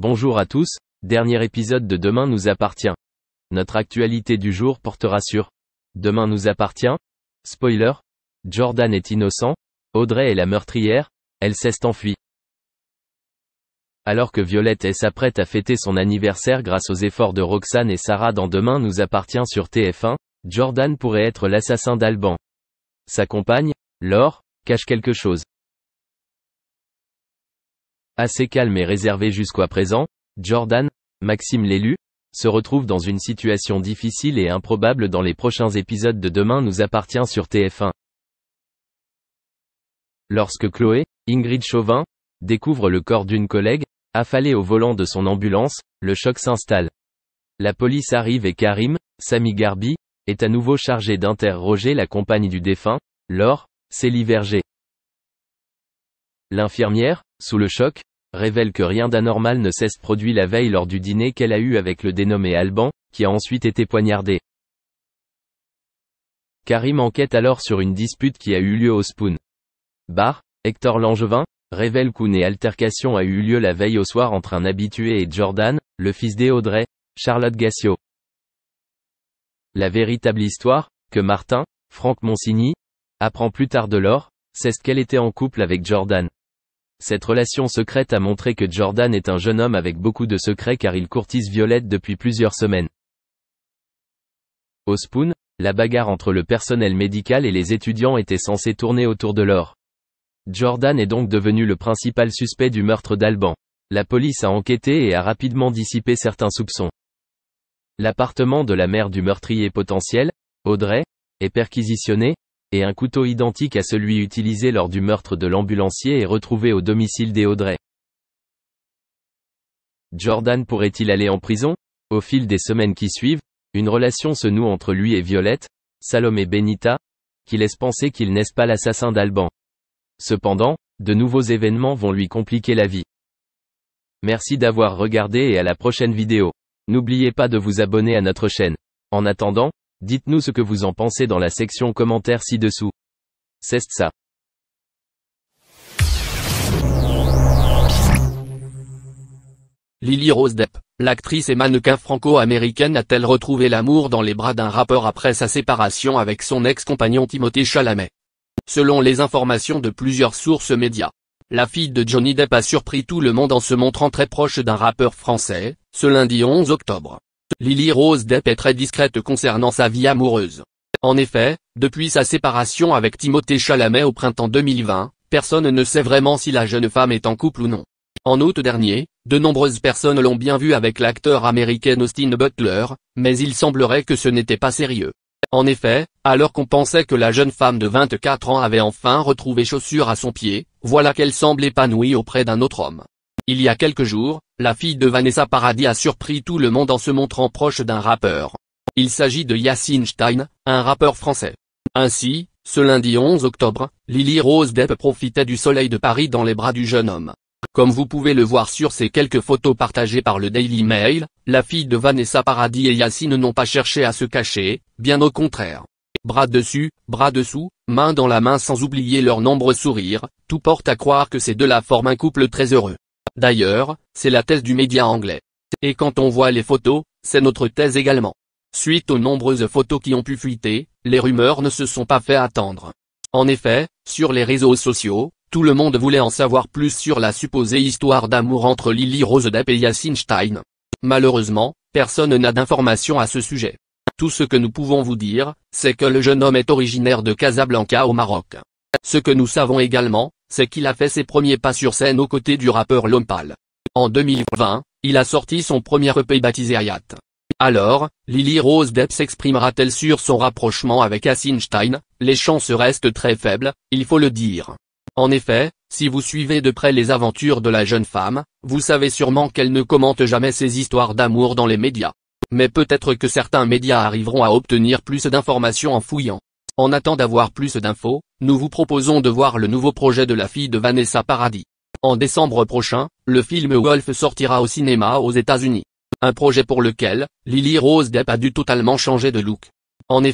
Bonjour à tous, dernier épisode de Demain nous appartient. Notre actualité du jour portera sur Demain nous appartient. Spoiler, Jordan est innocent, Audrey est la meurtrière, elle s'est enfuie. Alors que Violette s'apprête à fêter son anniversaire grâce aux efforts de Roxane et Sarah dans Demain nous appartient sur TF1, Jordan pourrait être l'assassin d'Alban. Sa compagne, Laure, cache quelque chose. Assez calme et réservé jusqu'à présent, Jordan, Maxime l'élu, se retrouve dans une situation difficile et improbable dans les prochains épisodes de Demain nous appartient sur TF1. Lorsque Chloé, Ingrid Chauvin, découvre le corps d'une collègue, affalée au volant de son ambulance, le choc s'installe. La police arrive et Karim, Sami Garbi, est à nouveau chargé d'interroger la compagne du défunt, Laure, Célie Verger. L'infirmière, sous le choc, révèle que rien d'anormal ne s'est produit la veille lors du dîner qu'elle a eu avec le dénommé Alban, qui a ensuite été poignardé. Karim enquête alors sur une dispute qui a eu lieu au Spoon Bar. Hector Langevin révèle qu'une altercation a eu lieu la veille au soir entre un habitué et Jordan, le fils d'Audrey, Charlotte Gassio. La véritable histoire, que Martin, Franck Monsigny, apprend plus tard de Laure, c'est qu'elle était en couple avec Jordan. Cette relation secrète a montré que Jordan est un jeune homme avec beaucoup de secrets car il courtise Violette depuis plusieurs semaines. Au Spoon, la bagarre entre le personnel médical et les étudiants était censée tourner autour de Laure. Jordan est donc devenu le principal suspect du meurtre d'Alban. La police a enquêté et a rapidement dissipé certains soupçons. L'appartement de la mère du meurtrier potentiel, Audrey, est perquisitionné, et un couteau identique à celui utilisé lors du meurtre de l'ambulancier est retrouvé au domicile d'Audrey. Jordan pourrait-il aller en prison? Au fil des semaines qui suivent, une relation se noue entre lui et Violette, Salomé Benita, qui laisse penser qu'il n'est pas l'assassin d'Alban. Cependant, de nouveaux événements vont lui compliquer la vie. Merci d'avoir regardé et à la prochaine vidéo. N'oubliez pas de vous abonner à notre chaîne. En attendant, dites-nous ce que vous en pensez dans la section commentaires ci-dessous. C'est ça. Lily Rose Depp, l'actrice et mannequin franco-américaine a-t-elle retrouvé l'amour dans les bras d'un rappeur après sa séparation avec son ex-compagnon Timothée Chalamet? Selon les informations de plusieurs sources médias, la fille de Johnny Depp a surpris tout le monde en se montrant très proche d'un rappeur français, ce lundi 11 octobre. Lily Rose Depp est très discrète concernant sa vie amoureuse. En effet, depuis sa séparation avec Timothée Chalamet au printemps 2020, personne ne sait vraiment si la jeune femme est en couple ou non. En août dernier, de nombreuses personnes l'ont bien vue avec l'acteur américain Austin Butler, mais il semblerait que ce n'était pas sérieux. En effet, alors qu'on pensait que la jeune femme de 24 ans avait enfin retrouvé chaussure à son pied, voilà qu'elle semble épanouie auprès d'un autre homme. Il y a quelques jours, la fille de Vanessa Paradis a surpris tout le monde en se montrant proche d'un rappeur. Il s'agit de Yacine Stein, un rappeur français. Ainsi, ce lundi 11 octobre, Lily Rose Depp profitait du soleil de Paris dans les bras du jeune homme. Comme vous pouvez le voir sur ces quelques photos partagées par le Daily Mail, la fille de Vanessa Paradis et Yacine n'ont pas cherché à se cacher, bien au contraire. Bras dessus, bras dessous, main dans la main sans oublier leurs nombreux sourires, tout porte à croire que ces deux-là forment un couple très heureux. D'ailleurs, c'est la thèse du média anglais. Et quand on voit les photos, c'est notre thèse également. Suite aux nombreuses photos qui ont pu fuiter, les rumeurs ne se sont pas fait attendre. En effet, sur les réseaux sociaux, tout le monde voulait en savoir plus sur la supposée histoire d'amour entre Lily Rose Depp et Yacine Stein. Malheureusement, personne n'a d'informations à ce sujet. Tout ce que nous pouvons vous dire, c'est que le jeune homme est originaire de Casablanca au Maroc. Ce que nous savons également, c'est qu'il a fait ses premiers pas sur scène aux côtés du rappeur Lompal. En 2020, il a sorti son premier EP baptisé Hayat. Alors, Lily Rose Depp s'exprimera-t-elle sur son rapprochement avec Yacine Stein? Les chances restent très faibles, il faut le dire. En effet, si vous suivez de près les aventures de la jeune femme, vous savez sûrement qu'elle ne commente jamais ses histoires d'amour dans les médias. Mais peut-être que certains médias arriveront à obtenir plus d'informations en fouillant. En attendant d'avoir plus d'infos, nous vous proposons de voir le nouveau projet de la fille de Vanessa Paradis. En décembre prochain, le film Wolf sortira au cinéma aux États-Unis. Un projet pour lequel, Lily Rose Depp a dû totalement changer de look. En effet,